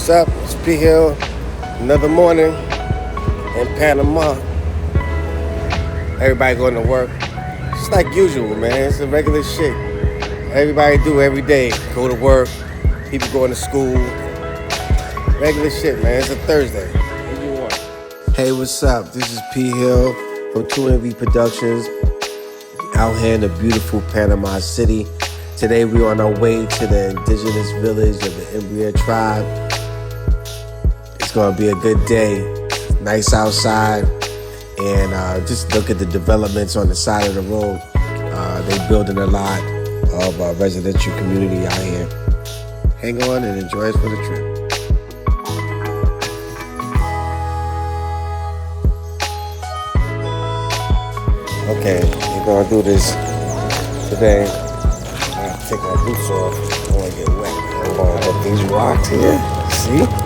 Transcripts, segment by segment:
What's up? It's P Hill. Another morning in Panama. Everybody going to work. It's like usual, man. It's a regular shit. Everybody do every day. Go to work. People going to school. Regular shit, man. It's a Thursday. What do you want? Hey, what's up? This is P Hill from 2MV Productions. Out here in the beautiful Panama City. Today we're on our way to the indigenous village of the Embera tribe. It's gonna be a good day. Nice outside, and just look at the developments on the side of the road. They're building a lot of residential community out here. Hang on and enjoy us for the trip. Okay, we're gonna do this today. I have to take my boots off. I don't want to get wet. I'm gonna hit these rocks here. See?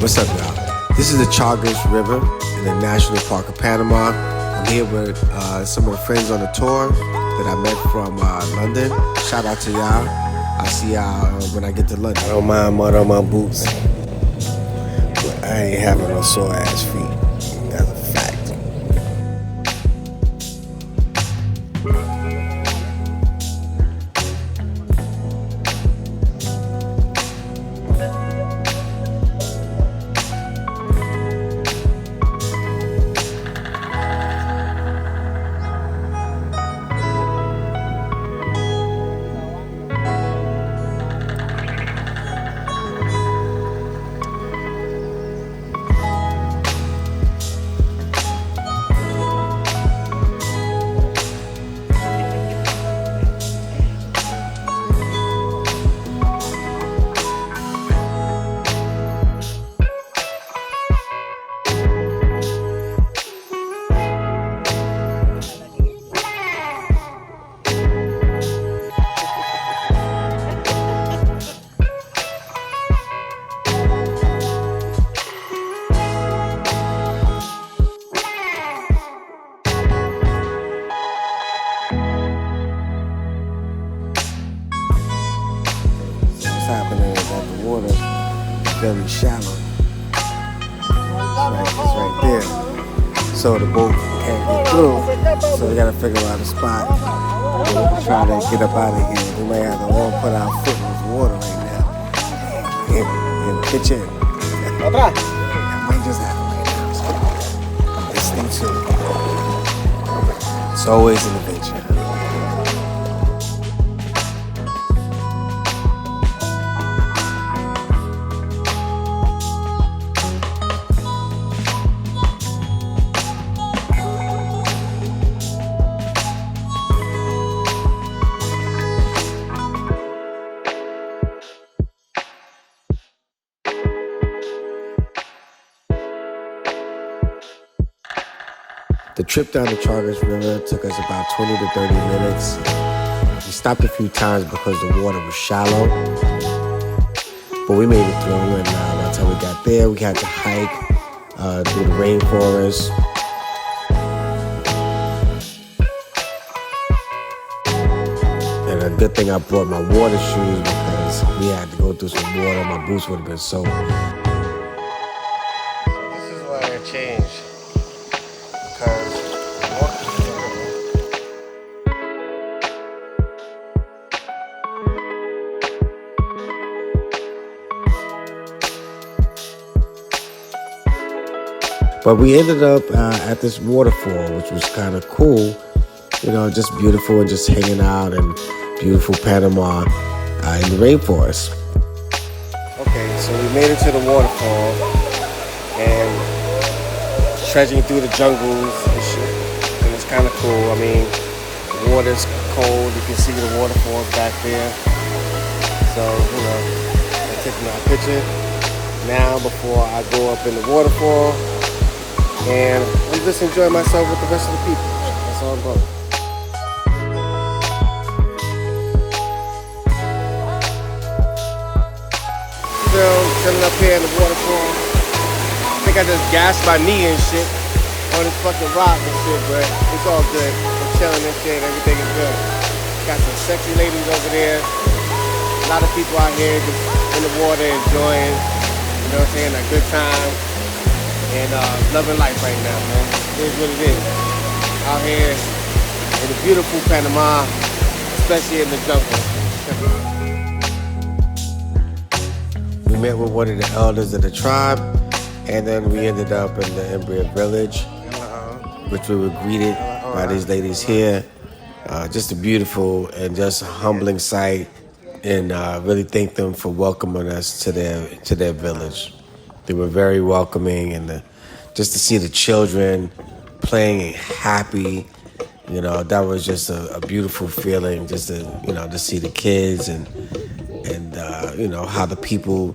What's up, y'all? This is the Chagres River in the National Park of Panama. I'm here with some of the friends on the tour that I met from London. Shout out to y'all. I'll see y'all when I get to London. I don't mind mud on my boots, but I ain't having no sore ass feet. That's a fact. Happening is that the water is very shallow. It's right there. So the boat can't get through. So we gotta figure out a spot. Try to get up out of here. We may have to all put our foot in this water right now and pitch in. That might just happen right now. Let's stay tuned. It's always an adventure. The trip down the Chagres River took us about 20 to 30 minutes. We stopped a few times because the water was shallow, but we made it through, and by the time we got there, we had to hike through the rainforest. And a good thing I brought my water shoes because we had to go through some water. My boots would have been soaked. This is why I changed. But we ended up at this waterfall, which was kind of cool. You know, just beautiful and just hanging out in beautiful Panama in the rainforest. Okay, so we made it to the waterfall and trudging through the jungles and shit. And it's kind of cool. I mean, the water's cold. You can see the waterfalls back there. So, you know, I'm taking my picture now before I go up in the waterfall. And I'm just enjoying myself with the rest of the people. That's all I'm about. Still chilling up here in the waterfall. I think I just gassed my knee and shit on this fucking rock and shit, but it's all good. I'm chilling and shit. Everything is good. Got some sexy ladies over there. A lot of people out here just in the water enjoying. You know what I'm saying? A good time and loving life right now, man. It is what it is. Out here in the beautiful Panama, especially in the jungle. We met with one of the elders of the tribe, and then we ended up in the Embera village, which we were greeted by these ladies here. Just a beautiful and just a humbling sight, and really thank them for welcoming us to their village. They were very welcoming, and just to see the children playing and happy, that was just a beautiful feeling. Just to see the kids and how the people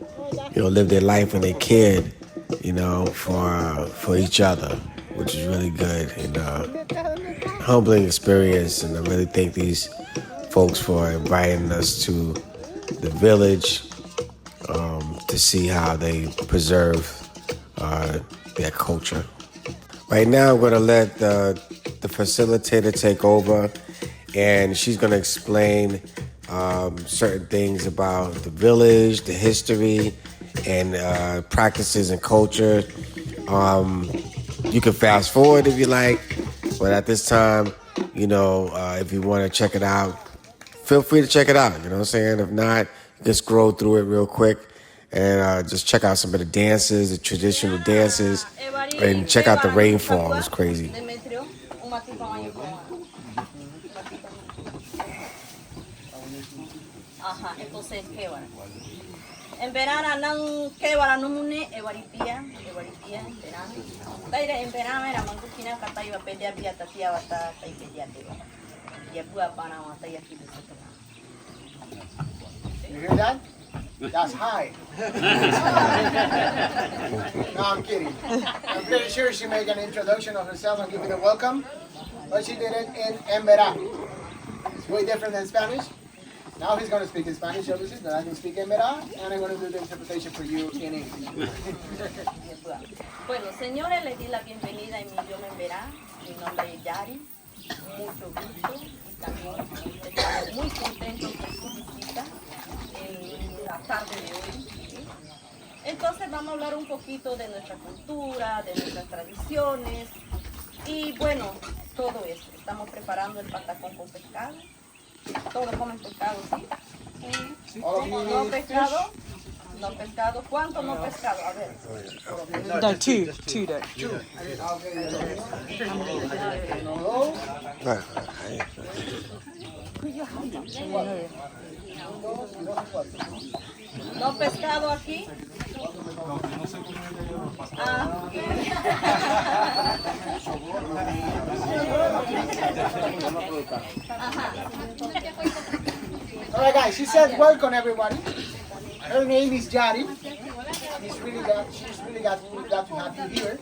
live their life and they cared, for each other, which is really good and humbling experience. And I really thank these folks for inviting us to the village to see how they preserve their culture. Right now, I'm going to let the facilitator take over, and she's going to explain certain things about the village, the history, and practices and culture. You can fast forward if you like, but at this time, if you want to check it out, feel free to check it out. You know what I'm saying? If not, you can scroll through it real quick and just check out some of the dances, the traditional dances, and check out the rainfall. It's crazy. Entonces, Embera nang kewara numune ewaripia Embera. Taira Embera era mangukina kataiwa pedia bia tatia wata taipedia tewa. Ya bua Panama taya kidu sekolah. You hear that? That's high. No, I'm kidding. I'm pretty sure she made an introduction of herself and give it a welcome, but she did it in Embera. It's way different than Spanish. Now he's going to speak in Spanish, obviously, but I can speak Embera, and I'm going to do the interpretation for you in English. Bueno, señores, les di la bienvenida en mi idioma Embera. Mi nombre es Yari. Mucho gusto y también estamos muy contentos de su visita en la tarde de hoy. Entonces vamos a hablar un poquito de nuestra cultura, de nuestras tradiciones y bueno, todo eso. Estamos preparando el patacón con pescado. Todos comen pescado, ¿sí? No pescado. No pescado. ¿Cuánto no pescado? A ver. No, two there. ¿No pescado aquí? All right, guys, she said, welcome everybody. Her name is Yari. She's really glad to have you here.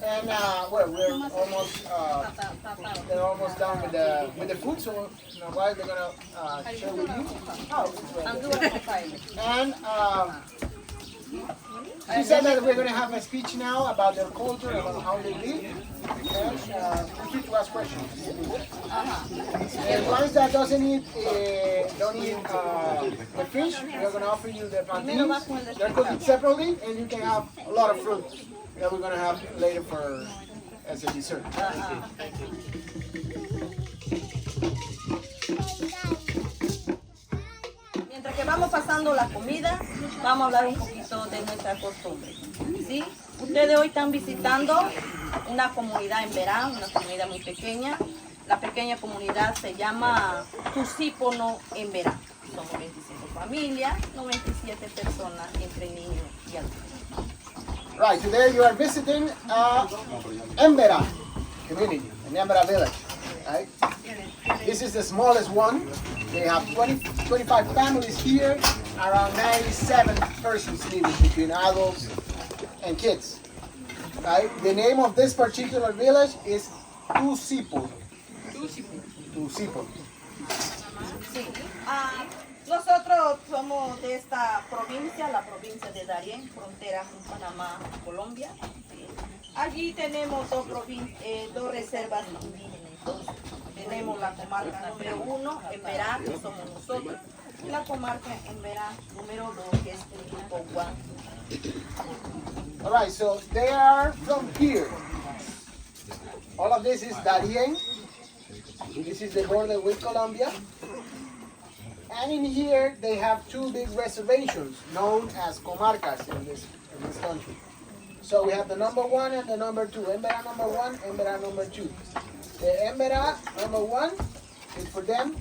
And we're almost done with the food, so in a while they're gonna share with you. And she said that we're gonna have a speech now about their culture, about how they live, and feel free to ask questions. And ones that don't eat the fish, we're gonna offer you the plantains. They're cooked separately, and you can have a lot of fruit that we're gonna have later as a dessert. Mientras que vamos pasando la comida, vamos a hablar un poquito de nuestra costumbre. ¿Sí? Ustedes hoy están visitando una comunidad en Embera, una comunidad muy pequeña. La pequeña comunidad se llama Tusípono Embera. Somos 25 familias, 97 personas entre niños y adultos. Right, today you are visiting Embera community, in Embera village, right? This is the smallest one. They have 25 families here, around 97 persons living between adults and kids. Right? The name of this particular village is Tusípono. Tusípono. Sí. Nosotros somos de esta provincia, la provincia de Darién, frontera con Panamá, Colombia. ¿Sí? Allí tenemos dos reservas indígenas. Tenemos la comarca número 1, Embera, que somos nosotros. la comarca Embera número 2, que es el grupo 1. All right, so they are from here. All of this is Darien. This is the border with Colombia. And in here, they have two big reservations known as comarcas in this country. So we have the number 1 and the number 2. Embera number 1, Embera number 2. The Embera number 1 is for them,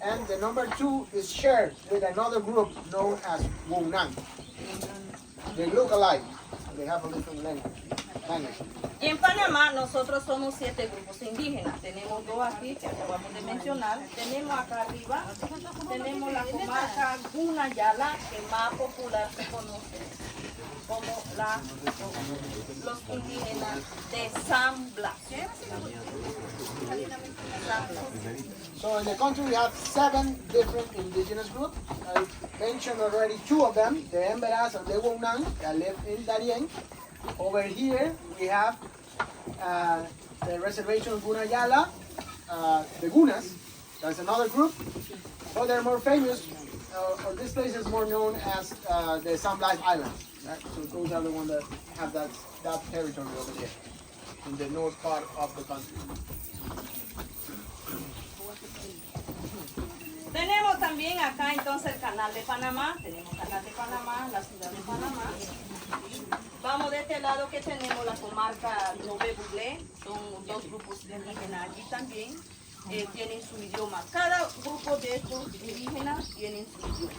and the number 2 is shared with another group known as Wunang. They look alike. They have a different language. Y en Panamá nosotros somos 7 grupos indígenas. Tenemos 2 aquí que acabamos de mencionar. Tenemos acá arriba, tenemos la comarca Gunayala, que más popular se conoce como los indígenas de San Blas. So in the country we have 7 different indigenous groups. I mentioned already 2 of them, the Emberas and the Wunang that live in Darien. Over here we have the reservation Gunayala, the Gunas. That's another group. So they're more famous, or this place is more known as the San Blas Islands. Right? So those are the ones that have that territory over there in the north part of the country. Tenemos también acá entonces el canal de Panamá. Tenemos canal de Panamá, la ciudad de Panamá. Vamos de este lado que tenemos la comarca Nove Buglé. Son 2 grupos indígenas allí también. Tienen su idioma. Cada grupo de estos indígenas tienen su idioma.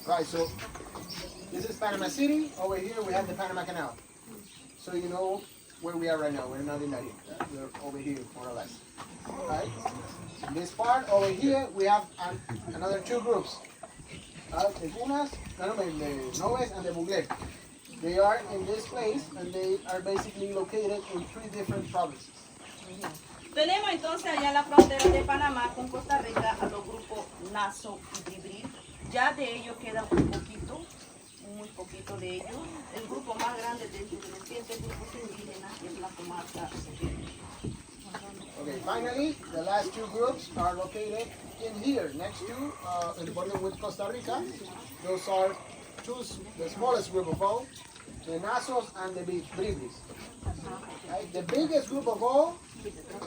Right, so this is Panama City. Over here we have the Panama Canal. So you know where we are right now. We're not in Darien. We're over here, more or less. Right? In this part over here we have another 2 groups. The Gunas, the Noves and the Buglé. They are in this place and they are basically located in 3 different provinces. Tenemos entonces allá en la frontera de Panamá con Costa Rica a los grupos Naso y Bribri. Ya de ellos queda un poquito, muy poquito de ellos. El grupo más grande de los 7 grupos indígenas es la comarca. Okay, finally, the last 2 groups are located in here, next to, in the border with Costa Rica. Those are the smallest group of all, the Nasos and the Bribris. Right? The biggest group of all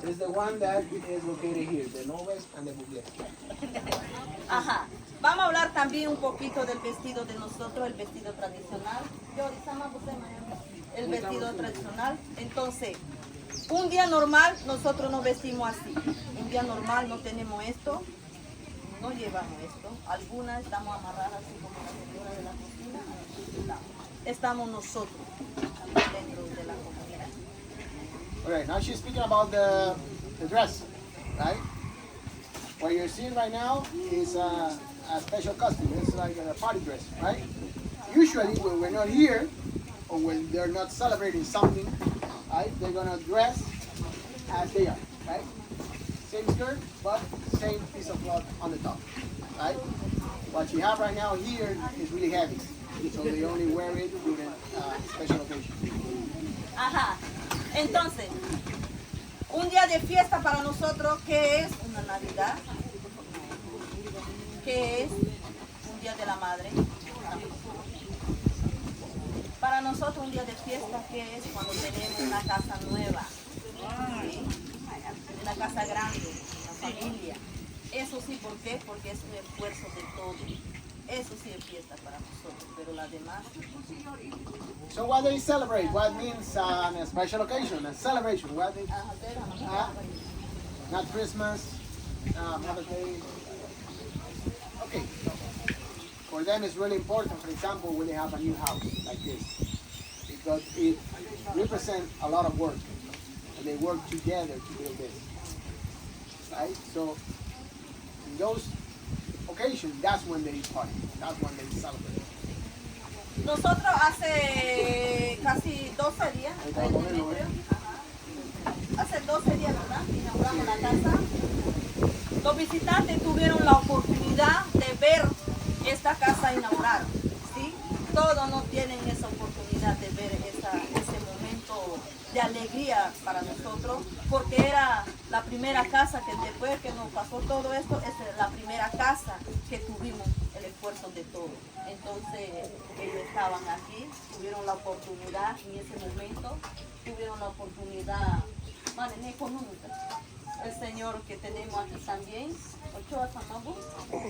is the one that is located here, the Noves and the Buglé. Ajá. Vamos a hablar también un poquito del vestido de nosotros, el vestido tradicional. El vestido tradicional. Entonces, un día normal nosotros nos vestimos así. Un día normal no tenemos esto, no llevamos esto. Algunas estamos amarradas así como la señora de la cocina. Estamos nosotros dentro de la comunidad. Alright, now she's speaking about the dress, right? What you're seeing right now is a special costume. It's like a party dress, right? Usually when we're not here, or when they're not celebrating something, right, they're gonna dress as they are, right? Same skirt, but same piece of cloth on the top, right? What you have right now here is really heavy, so they only wear it during special occasion. Ajá. Entonces, un día de fiesta para nosotros, ¿qué es? Una Navidad. ¿Qué es? Un día de la madre. Para nosotros un día de fiesta, ¿qué es? Cuando tenemos una casa nueva, ¿sí? Una casa grande, una familia. Eso sí, ¿por qué? Porque es un esfuerzo de todos. Eso sí es fiesta para nosotros, pero las demás. So what they celebrate? What means a special occasion, a celebration? What they, not Christmas, Mother's Day. Okay. For them it's really important, for example, when they have a new house like this, because it represents a lot of work, and they work together to build this. Right? So in those occasions, that's when they party, that's when they celebrate. Nosotros hace casi 12 días, hace 12 días, ¿verdad? Inauguramos la casa. Los visitantes tuvieron la oportunidad de ver esta casa inaugurada, ¿sí? Todos no tienen esa oportunidad de ver ese momento de alegría para nosotros, porque era la primera casa que después que nos pasó todo esto, es la primera casa que tuvimos el esfuerzo de todo. Entonces ellos estaban aquí, tuvieron la oportunidad en ese momento, tuvieron la oportunidad, en económica. El señor que tenemos aquí también, Ochoa Samabu,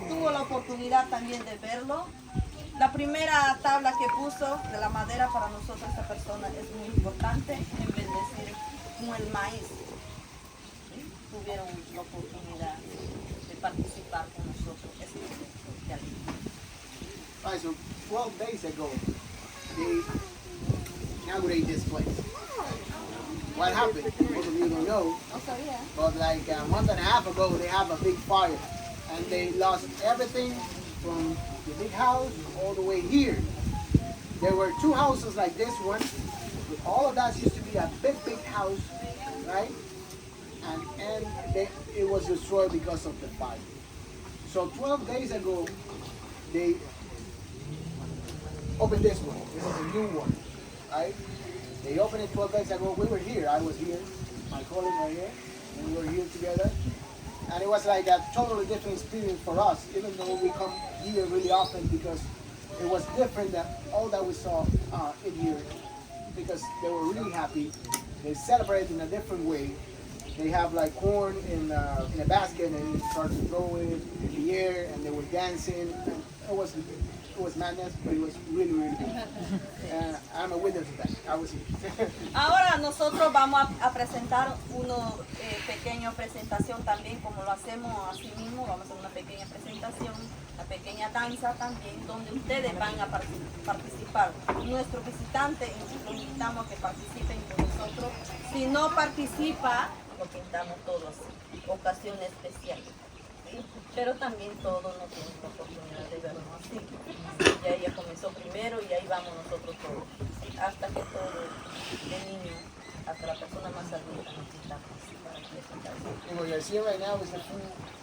tuvo la oportunidad también de verlo. La primera tabla que puso de la madera para nosotros, esta persona, es muy importante en bendecir con el maíz. ¿Sí? Tuvieron la oportunidad de participar con nosotros. Eso es especial. Right, so 12 days ago, they inaugurated this place. What happened? Most of you don't know, No sabía. but like a month and a half ago, they have a big fire, and they lost everything from the big house all the way here. There were two houses like this one. All of that used to be a big house, right? And it was destroyed because of the fire. So 12 days ago, they opened this one. This is a new one, right? They opened it 12 days ago. We were here. I was here. My colleagues were here. And we were here together. And it was like a totally different experience for us, even though we come here really often, because it was different than all that we saw in here. Because they were really happy. They celebrated in a different way. They have like corn in a basket, and they started to throw it in the air, and they were dancing. And it was madness, but it was really good. I'm a witness of that. I was here. Ahora nosotros vamos a presentar una pequeña presentación también, como lo hacemos así mismo. Vamos a hacer una pequeña presentación, una pequeña danza también, donde ustedes van a participar. Nuestros visitantes, los invitamos a que participen con nosotros. Si no participa, lo pintamos todo así, ocasión especial. ¿Sí? Pero también todos no tienen la oportunidad de vernos así. Ya ella comenzó primero y ahí vamos nosotros todos. ¿Sí? Hasta que todo, de niño hasta la persona más adulta, nos está para presentarse. And what you're seeing right now is the full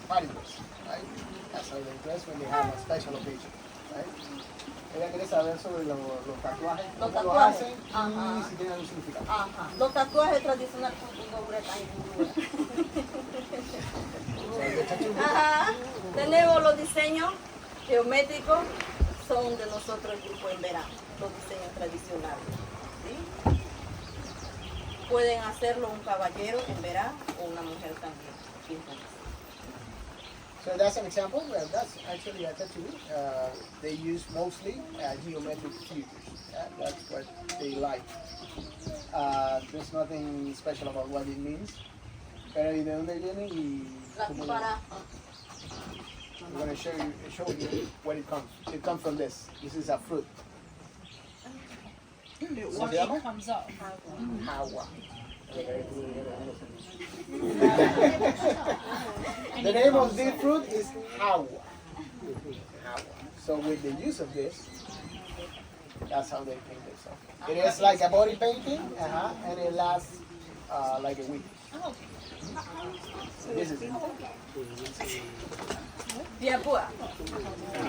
party dress, right? That's how they dress when they have a special occasion, right? Ella quiere saber sobre los tatuajes, Los cómo los tatuajes. hacen Ajá. y si tienen un significado. Ajá. Los tatuajes tradicionales son Ajá. Tenemos los diseños geométricos, son de nosotros el grupo Embera, los diseños tradicionales. ¿Sí? Pueden hacerlo un caballero Embera o una mujer también. So that's an example. That's actually a tattoo. They use mostly geometric figures. That's what they like. There's nothing special about what it means. Pero ¿y de dónde viene? Y Para I'm going to show you where it comes. It comes from this. This is a fruit. What it comes up. Hawa. The name of this fruit is Hawa. So with the use of this, that's how they paint it. So it is like a body painting, and it lasts like a week. So this is it. Viapua.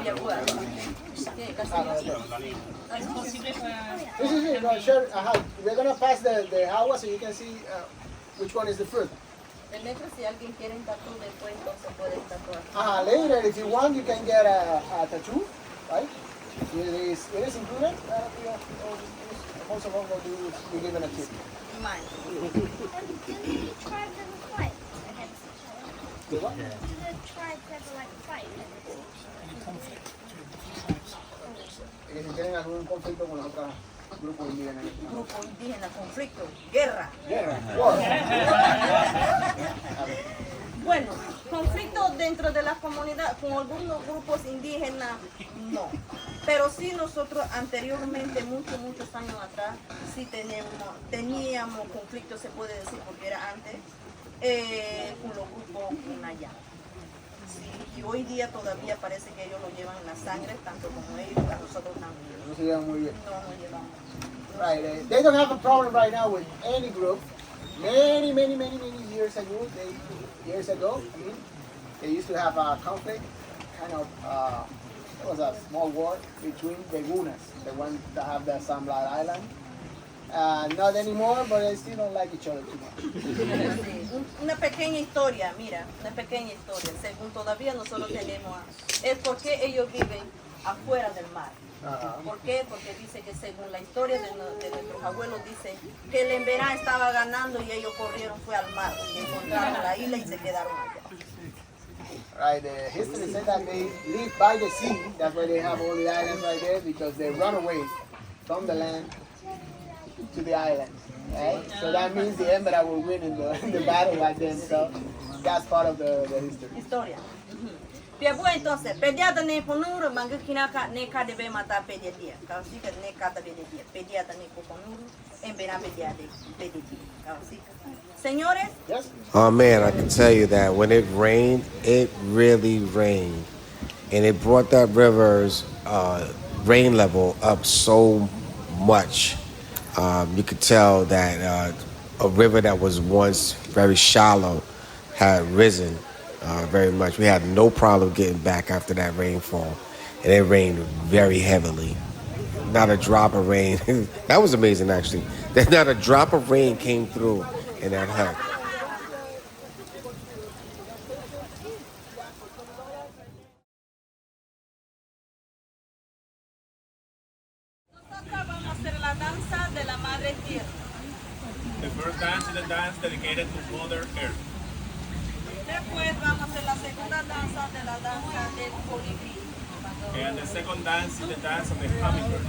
Viapua. Es posible para... This is it. No, sure. We're gonna pass the Hawa so you can see which one is the fruit. Demetrio, si alguien quiere un tatu después, entonces pueden tatuar. Later, if you want, you can get a tattoo, right? It is included. Most of all we'll do is we give it a tip. Mine. Do the tribes ever fight against each other? Do what? Do the tribes ever like fight against each other? Que si tienen algún conflicto con los otros grupos indígenas. Grupo indígena, conflicto, guerra. Guerra. War. Bueno, conflicto dentro de la comunidad con algunos grupos indígenas, no. Pero sí nosotros anteriormente, muchos años atrás, sí teníamos conflictos, se puede decir, porque era antes, con los grupos Unayá. Sí, y hoy día todavía parece que ellos lo llevan en la sangre, tanto como ellos, a nosotros también. No se llevan muy bien. No nos llevamos. Right. They don't have a problem right now with any group. Many years ago, they used to have a conflict, kind of, it was a small war between the Gunas, the ones that have the Samblar Island, Not anymore, but they still don't like each other too much. Sí, una pequeña historia, mira, una pequeña historia. Según todavía nosotros tenemos, es porque ellos viven afuera del mar. ¿Por qué? Porque dice que según la historia de nuestros abuelos dice que el Embera estaba ganando y ellos corrieron fue al mar, y encontraron la isla y se quedaron allá. Right, the history said that they live by the sea. That's why they have all the islands right there, because they run away from the land to the island. Right? So that means the Embera will win in the battle like them. So that's part of the history. Historia. Pia bua entonces, pediata ne ponuru, mangukina ne ka debe mata pediatia. Kausika ne kata pediatia. Pediata ne ponuru, Embera pediate pediatia. Kausika. Señores, Yes? Oh man, I can tell you that when it rained, it really rained. And it brought that river's rain level up so much. You could tell that a river that was once very shallow had risen very much. We had no problem getting back after that rainfall. And it rained very heavily. Not a drop of rain. That was amazing, actually. That not a drop of rain came through in that hut. nosotros vamos a hacer la danza de la Madre Tierra. The first dance is a dance dedicated to Mother Earth. Después vamos a hacer la segunda danza de la danza del colibrí. And the second dance is the dance of the hummingbird.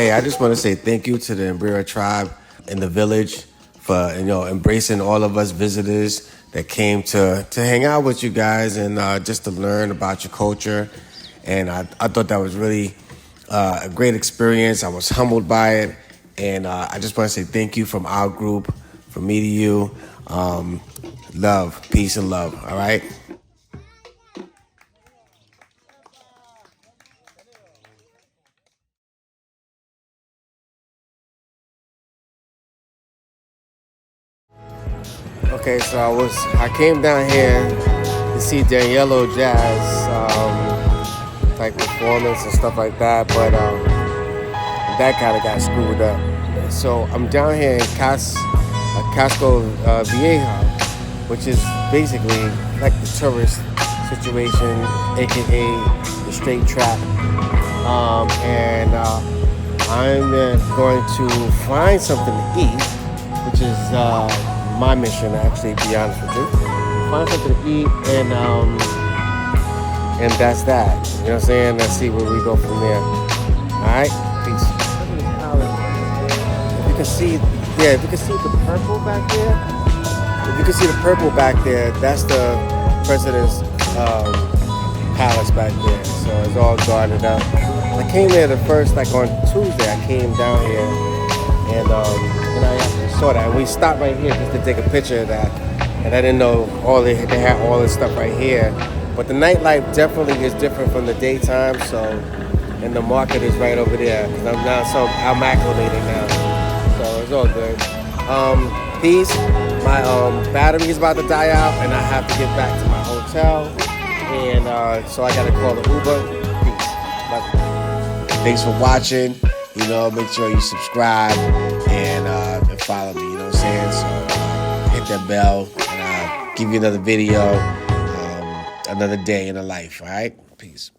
Hey, I just want to say thank you to the Embera tribe in the village for embracing all of us visitors that came to hang out with you guys and just to learn about your culture. And I thought that was really a great experience. I was humbled by it, and I just want to say thank you from our group, from me to you. Love, peace, and love. All right. Okay, so I came down here to see Daniello Jazz like performance and stuff like that, but that kind of got screwed up. So I'm down here in Casco Vieja, which is basically like the tourist situation, aka the straight trap, and I'm going to find something to eat, which is my mission, actually, to be honest with you. Find something to eat, and that's that. You know what I'm saying? Let's see where we go from there. All right, peace. If you can see, if you can see the purple back there, that's the president's palace back there. So it's all guarded up. I came there on Tuesday. I came down here, and I saw that. And we stopped right here just to take a picture of that. And I didn't know they had all this stuff right here. But the nightlife definitely is different from the daytime. So, and the market is right over there. I'm acclimated now. So it's all good. Peace. My battery is about to die out, and I have to get back to my hotel. And so I gotta call the Uber. Peace. Love you. Thanks for watching. Make sure you subscribe and follow me. You know what I'm saying? So hit that bell, and I'll give you another video, another day in the life. All right? Peace.